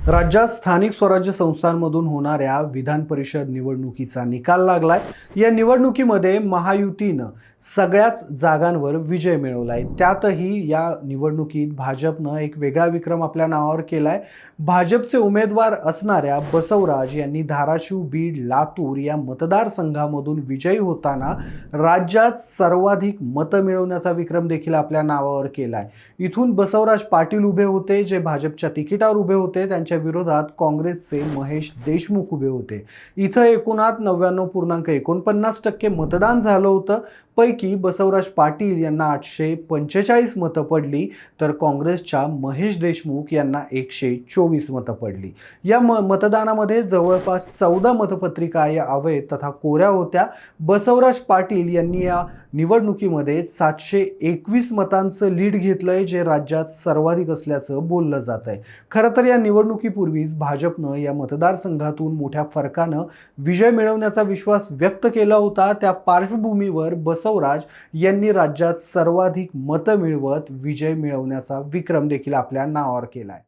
राज्यात स्थानिक स्वराज्य संस्थांमधून होणाऱ्या विधान परिषद निवडणुकीचा निकाल लागलाय। या निवडणुकीमध्ये महायुतीनं सगळ्याच जागांवर विजय मिळवलाय। त्यातही या निवडणुकीत भाजपनं एक वेगळा विक्रम आपल्या नावावर केलाय। भाजपचे उमेदवार असणाऱ्या बसवराज यांनी धाराशिव, बीड, लातूर या मतदारसंघामधून विजयी होताना राज्यात सर्वाधिक मतं मिळवण्याचा विक्रम देखील आपल्या नावावर केलाय। इथून बसवराज पाटील उभे होते, जे भाजपच्या तिकिटावर उभे होते। त्यांच्या विरोधात काँग्रेसचे महेश देशमुख उभे होते। इथं एकूणात 99.49% मतदान झालं होतं। पैकी बसवराज पाटील यांना 845 मतं पडली, तर काँग्रेसच्या महेश देशमुख यांना 124 मतं पडली। या मतदानामध्ये जवळपास 14 मतपत्रिका या अवैध तथा कोऱ्या होत्या। बसवराज पाटील यांनी या निवडणुकीमध्ये 721 मतांचं लीड घेतलंय, जे राज्यात सर्वाधिक असल्याचं बोललं जात आहे। खरं तर या निवडणुकीपूर्वीच भाजपनं या मतदारसंघातून मोठ्या फरकानं विजय मिळवण्याचा विश्वास व्यक्त केला होता। त्या पार्श्वभूमीवर बसवराज यांनी राज्यात सर्वाधिक मतं मिळवत विजय मिळवण्याचा विक्रम देखील आपल्या नावावर केलाय।